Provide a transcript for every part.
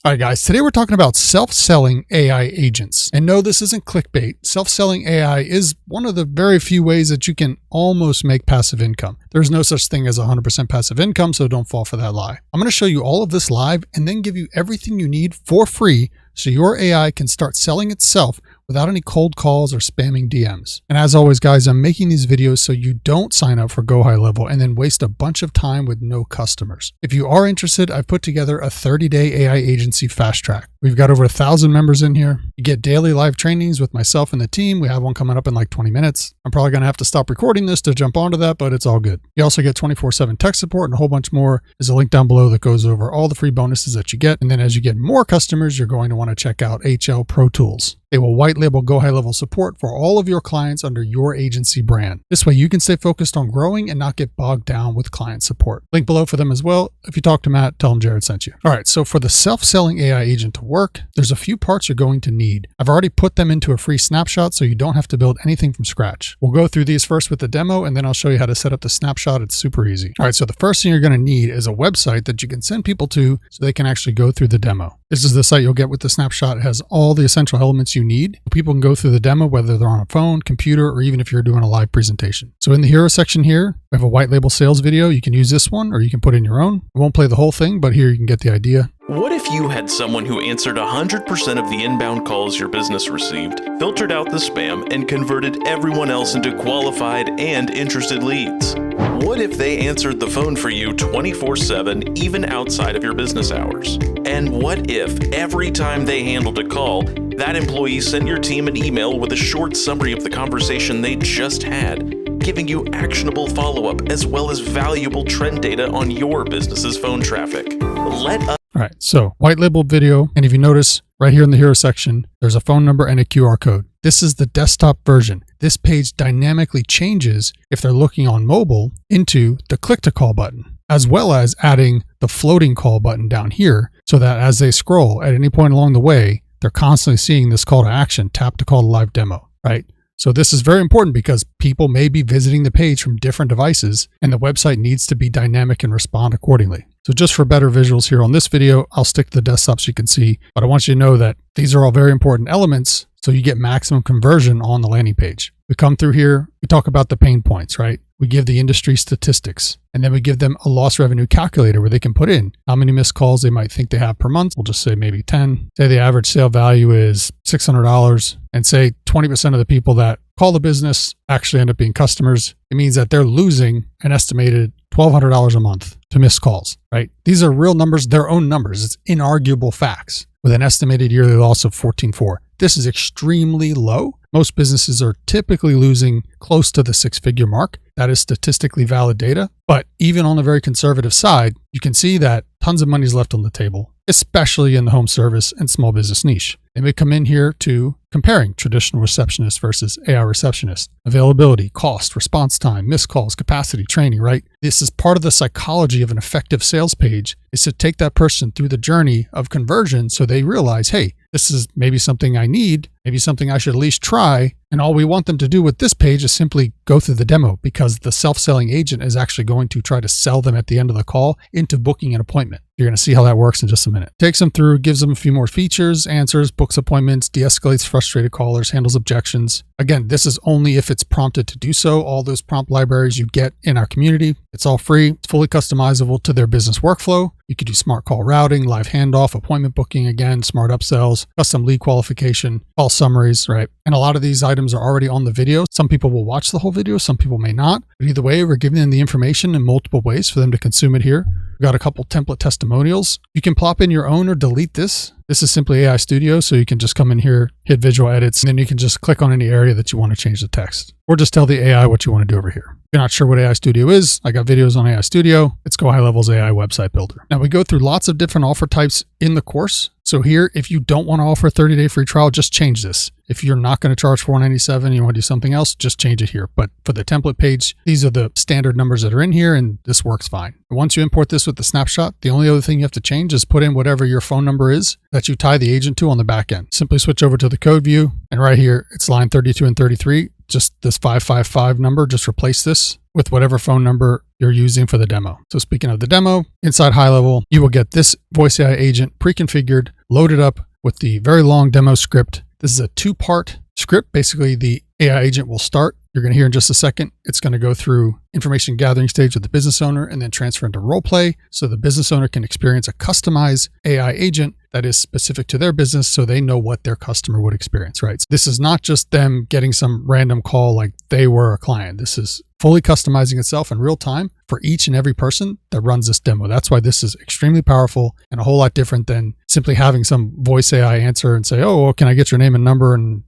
All right, guys, today we're talking about self-selling AI agents. And no, this isn't clickbait. Self-selling AI is one of the very few ways that you can almost make passive income. There's no such thing as 100% passive income, so don't fall for that lie. I'm going to show you all of this live and then give you everything you need for free so your AI can start selling itself without any cold calls or spamming DMs. And as always, guys, I'm making these videos so you don't sign up for GoHighLevel and then waste a bunch of time with no customers. If you are interested, I've put together a 30-day AI agency fast track. We've got over 1,000 members in here. You get daily live trainings with myself and the team. We have one coming up in like 20 minutes. I'm probably going to have to stop recording this to jump onto that, but it's all good. You also get 24/7 tech support and a whole bunch more. There's a link down below that goes over all the free bonuses that you get. And then as you get more customers, you're going to want to check out HL-ProTools. They will white label GoHighLevel support for all of your clients under your agency brand. This way you can stay focused on growing and not get bogged down with client support. Link below for them as well. If you talk to Matt, tell him Jared sent you. All right, so for the self-selling AI agent to work, there's a few parts you're going to need. I've already put them into a free snapshot so you don't have to build anything from scratch. We'll go through these first with the demo and then I'll show you how to set up the snapshot. It's super easy. All right, so the first thing you're going to need is a website that you can send people to so they can actually go through the demo. This is the site you'll get with the snapshot. It has all the essential elements you need. People can go through the demo, whether they're on a phone, computer, or even if you're doing a live presentation. So in the hero section here, we have a white label sales video. You can use this one or you can put in your own. I won't play the whole thing, but here you can get the idea. What if you had someone who answered 100% of the inbound calls your business received, filtered out the spam, and converted everyone else into qualified and interested leads? What if they answered the phone for you 24/7, even outside of your business hours? And what if every time they handled a call, that employee sent your team an email with a short summary of the conversation they just had, giving you actionable follow-up as well as valuable trend data on your business's phone traffic? All right, so white label video. And if you notice right here in the hero section, there's a phone number and a QR code. This is the desktop version. This page dynamically changes if they're looking on mobile into the click to call button, as well as adding the floating call button down here so that as they scroll at any point along the way, they're constantly seeing this call to action, tap to call to live demo, right? So this is very important because people may be visiting the page from different devices and the website needs to be dynamic and respond accordingly. So just for better visuals here on this video, I'll stick to the desktop so you can see, but I want you to know that these are all very important elements so you get maximum conversion on the landing page. We come through here, we talk about the pain points, right? We give the industry statistics and then we give them a loss revenue calculator where they can put in how many missed calls they might think they have per month. We'll just say maybe 10. Say the average sale value is $600 and say 20% of the people that call the business actually end up being customers. It means that they're losing an estimated $1,200 a month to missed calls, right? These are real numbers, their own numbers. It's inarguable facts with an estimated yearly loss of 14.4. This is extremely low. Most businesses are typically losing close to the six-figure mark. That is statistically valid data. But even on the very conservative side, you can see that tons of money is left on the table, especially in the home service and small business niche. They may come in here to comparing traditional receptionist versus AI receptionist, availability, cost, response time, missed calls, capacity, training, right? This is part of the psychology of an effective sales page is to take that person through the journey of conversion so they realize, hey, this is maybe something I need, maybe something I should at least try. And all we want them to do with this page is simply go through the demo because the self-selling agent is actually going to try to sell them at the end of the call into booking an appointment. You're going to see how that works in just a minute. Takes them through, gives them a few more features, answers, books appointments, de-escalates frustrated callers, handles objections. Again, this is only if it's prompted to do so. All those prompt libraries you get in our community, it's all free. It's fully customizable to their business workflow. You could do smart call routing, live handoff, appointment booking, again, smart upsells, custom lead qualification, call summaries, right? And a lot of these items are already on the video. Some people will watch the whole video, some people may not. But either way, we're giving them the information in multiple ways for them to consume it here. We've got a couple template testimonials. You can plop in your own or delete this. This is simply AI Studio, so you can just come in here, hit visual edits, and then you can just click on any area that you want to change the text. Or just tell the AI what you want to do over here. If you're not sure what AI Studio is, I got videos on AI Studio. It's GoHighLevel's AI website builder. Now we go through lots of different offer types in the course. So here, if you don't want to offer a 30-day free trial, just change this. If you're not going to charge $497, you want to do something else, just change it here. But for the template page, these are the standard numbers that are in here and this works fine. And once you import this with the snapshot, the only other thing you have to change is put in whatever your phone number is that you tie the agent to on the back end. Simply switch over to the code view and right here, it's line 32 and 33. just this 555 number, just replace this with whatever phone number you're using for the demo. So speaking of the demo, inside HighLevel, you will get this voice AI agent pre-configured, loaded up with the very long demo script. This is a 2-part script. Basically, the AI agent will start. You're going to hear in just a second. It's going to go through information gathering stage with the business owner and then transfer into role play so the business owner can experience a customized AI agent that is specific to their business so they know what their customer would experience, right? So this is not just them getting some random call like they were a client. This is fully customizing itself in real time for each and every person that runs this demo. That's why this is extremely powerful and a whole lot different than simply having some voice AI answer and say, oh, well, can I get your name and number? And,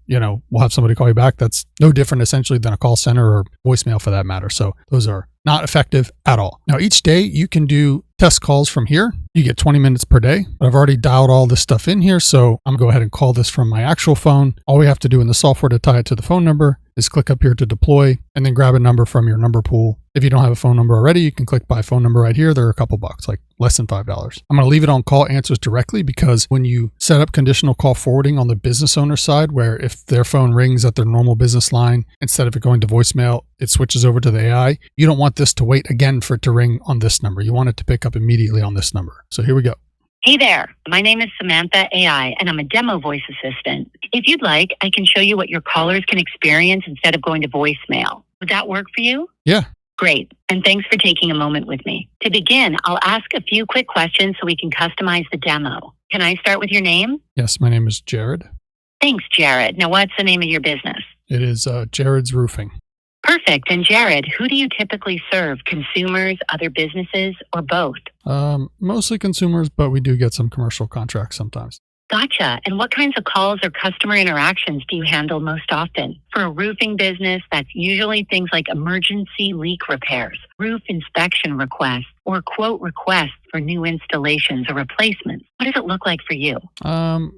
we'll have somebody call you back. That's no different essentially than a call center or voicemail for that matter. So those are not effective at all. Now, each day you can do test calls from here. You get 20 minutes per day. But I've already dialed all this stuff in here. So I'm going to go ahead and call this from my actual phone. All we have to do in the software to tie it to the phone number is click up here to deploy and then grab a number from your number pool. If you don't have a phone number already, you can click buy phone number right here. They're a couple bucks, like less than $5. I'm going to leave it on call answers directly because when you set up conditional call forwarding on the business owner side, where if their phone rings at their normal business line, instead of it going to voicemail, it switches over to the AI. You don't want this to wait again for it to ring on this number. You want it to pick up immediately on this number. So here we go. Hey there, my name is Samantha AI, and I'm a demo voice assistant. If you'd like, I can show you what your callers can experience instead of going to voicemail. Would that work for you? Yeah. Great, and thanks for taking a moment with me. To begin, I'll ask a few quick questions so we can customize the demo. Can I start with your name? Yes, my name is Jared. Thanks, Jared. Now, what's the name of your business? It is Jared's Roofing. Perfect. And Jared, who do you typically serve? Consumers, other businesses, or both? Mostly consumers, but we do get some commercial contracts sometimes. Gotcha. And what kinds of calls or customer interactions do you handle most often? For a roofing business, that's usually things like emergency leak repairs, roof inspection requests, or quote requests for new installations or replacements. What does it look like for you?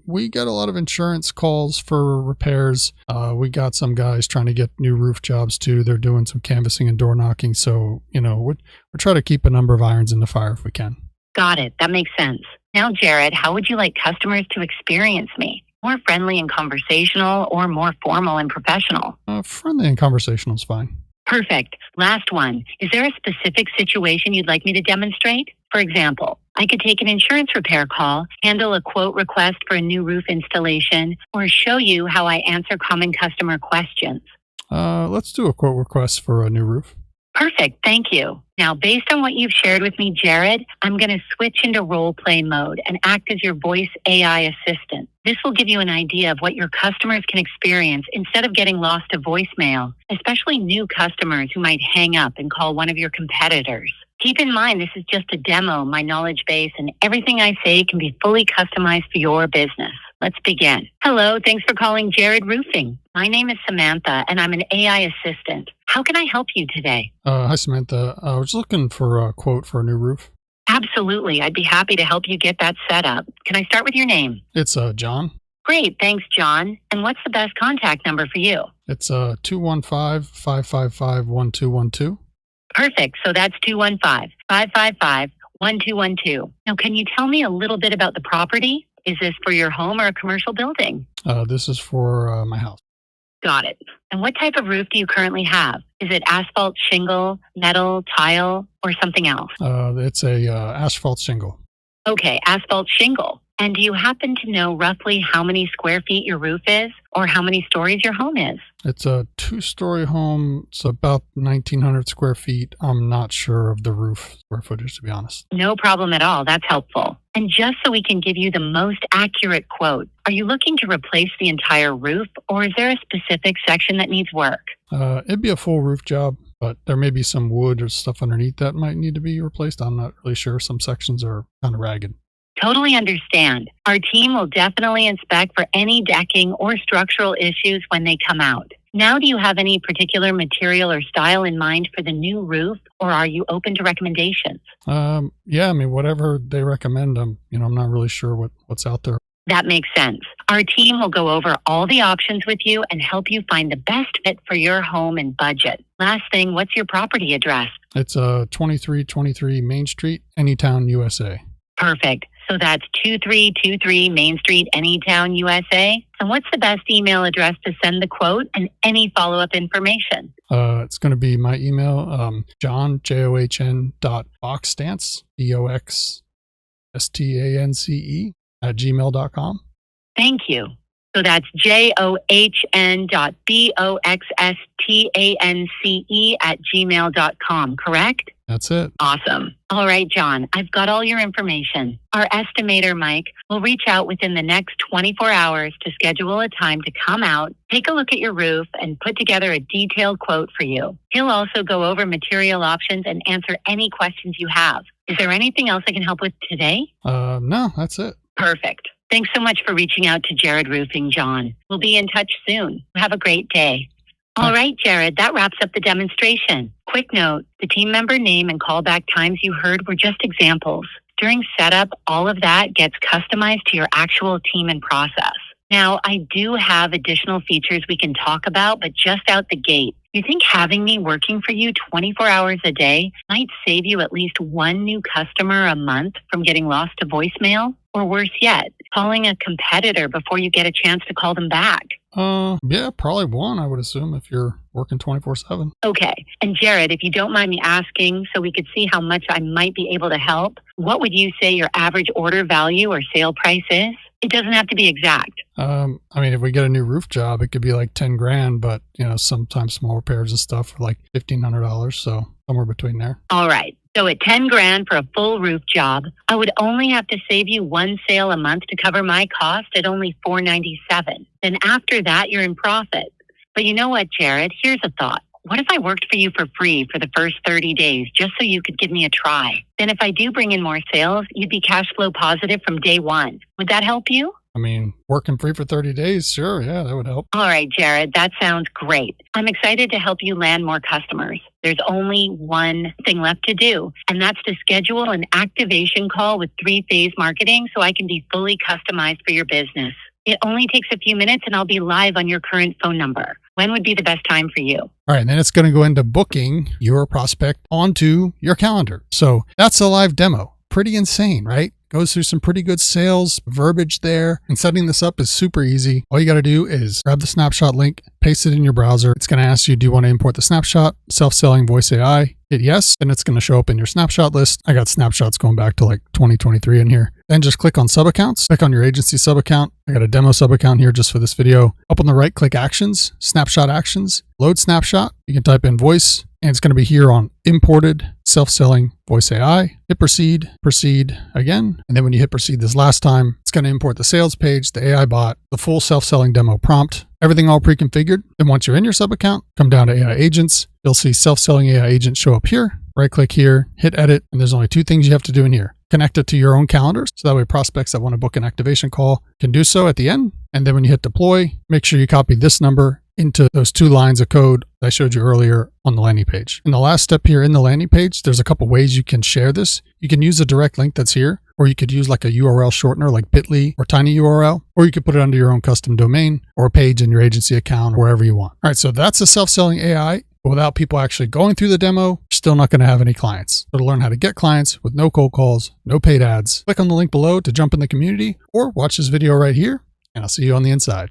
We get a lot of insurance calls for repairs. We got some guys trying to get new roof jobs too. They're doing some canvassing and door knocking. So, we're trying to keep a number of irons in the fire if we can. Got it. That makes sense. Now, Jared, how would you like customers to experience me? More friendly and conversational or more formal and professional? Friendly and conversational is fine. Perfect. Last one. Is there a specific situation you'd like me to demonstrate? For example, I could take an insurance repair call, handle a quote request for a new roof installation, or show you how I answer common customer questions. Let's do a quote request for a new roof. Perfect. Thank you. Now, based on what you've shared with me, Jared, I'm going to switch into role play mode and act as your voice AI assistant. This will give you an idea of what your customers can experience instead of getting lost to voicemail, especially new customers who might hang up and call one of your competitors. Keep in mind, this is just a demo, my knowledge base, and everything I say can be fully customized for your business. Let's begin. Hello, thanks for calling Jared Roofing. My name is Samantha, and I'm an AI assistant. How can I help you today? Hi, Samantha. I was looking for a quote for a new roof. Absolutely. I'd be happy to help you get that set up. Can I start with your name? It's John. Great. Thanks, John. And what's the best contact number for you? It's 215-555-1212. Perfect. So that's 215-555-1212. Now, can you tell me a little bit about the property? Is this for your home or a commercial building? This is for my house. Got it. And what type of roof do you currently have? Is it asphalt shingle, metal, tile, or something else? It's a asphalt shingle. Okay, asphalt shingle. And do you happen to know roughly how many square feet your roof is or how many stories your home is? It's a 2-story home. It's about 1,900 square feet. I'm not sure of the roof square footage, to be honest. No problem at all. That's helpful. And just so we can give you the most accurate quote, are you looking to replace the entire roof or is there a specific section that needs work? It'd be a full roof job, but there may be some wood or stuff underneath that might need to be replaced. I'm not really sure. Some sections are kind of ragged. Totally understand. Our team will definitely inspect for any decking or structural issues when they come out. Now, do you have any particular material or style in mind for the new roof, or are you open to recommendations? Yeah, whatever they recommend. I'm not really sure what's out there. That makes sense. Our team will go over all the options with you and help you find the best fit for your home and budget. Last thing, what's your property address? It's 2323 Main Street, Anytown, USA. Perfect. So that's 2323 Main Street, Anytown, USA. And what's the best email address to send the quote and any follow-up information? It's going to be my email, John, JOHN.Boxstance, BOXSTANCE @gmail.com. Thank you. So that's JOHN.BOXSTANCE @gmail.com, correct? That's it. Awesome. All right, John, I've got all your information. Our estimator, Mike, will reach out within the next 24 hours to schedule a time to come out, take a look at your roof, and put together a detailed quote for you. He'll also go over material options and answer any questions you have. Is there anything else I can help with today? No, that's it. Perfect. Thanks so much for reaching out to Jared Roofing, John. We'll be in touch soon. Have a great day. All right, Jared, that wraps up the demonstration. Quick note, the team member name and callback times you heard were just examples. During setup, all of that gets customized to your actual team and process. Now, I do have additional features we can talk about, but just out the gate, you think having me working for you 24 hours a day might save you at least one new customer a month from getting lost to voicemail? Or worse yet, calling a competitor before you get a chance to call them back? Yeah, probably one, I would assume, if you're working 24/7. Okay. And Jared, if you don't mind me asking, so we could see how much I might be able to help, what would you say your average order value or sale price is? It doesn't have to be exact. I mean, if we get a new roof job, it could be like 10 grand, but sometimes small repairs and stuff are like $1,500. So somewhere between there. All right. So at 10 grand for a full roof job, I would only have to save you one sale a month to cover my cost at only $497. Then after that, you're in profit. But you know what, Jared? Here's a thought. What if I worked for you for free for the first 30 days just so you could give me a try? Then if I do bring in more sales, you'd be cash flow positive from day one. Would that help you? I mean, working free for 30 days, sure, yeah, that would help. All right, Jared, that sounds great. I'm excited to help you land more customers. There's only one thing left to do, and that's to schedule an activation call with 3-phase marketing so I can be fully customized for your business. It only takes a few minutes and I'll be live on your current phone number. When would be the best time for you? All right, and then it's going to go into booking your prospect onto your calendar. So that's a live demo. Pretty insane, right? Goes through some pretty good sales verbiage there. And setting this up is super easy. All you got to do is grab the snapshot link, paste it in your browser. It's going to ask you, do you want to import the snapshot? Self-selling voice AI. Hit yes, and it's going to show up in your snapshot list. I got snapshots going back to like 2023 in here. Then just click on sub accounts, click on your agency sub account. I got a demo sub account here just for this video. Up on the right, click actions, snapshot actions, load snapshot. You can type in voice, and it's going to be here on imported self-selling voice AI. Hit proceed, proceed again. And then when you hit proceed this last time, it's going to import the sales page, the AI bot, the full self-selling demo prompt, everything all pre-configured. Then once you're in your sub account, come down to AI agents. You'll see self-selling AI agent show up here. Right click here, hit edit. And there's only 2 things you have to do in here. Connect it to your own calendars. So that way prospects that want to book an activation call can do so at the end. And then when you hit deploy, make sure you copy this number into those 2 lines of code that I showed you earlier on the landing page. And the last step here in the landing page, there's a couple ways you can share this. You can use a direct link that's here, or you could use like a URL shortener like bit.ly or tinyURL, or you could put it under your own custom domain or a page in your agency account or wherever you want. All right, so that's a self-selling AI. But without people actually going through the demo, you're still not going to have any clients. So to learn how to get clients with no cold calls, no paid ads, click on the link below to jump in the community or watch this video right here, and I'll see you on the inside.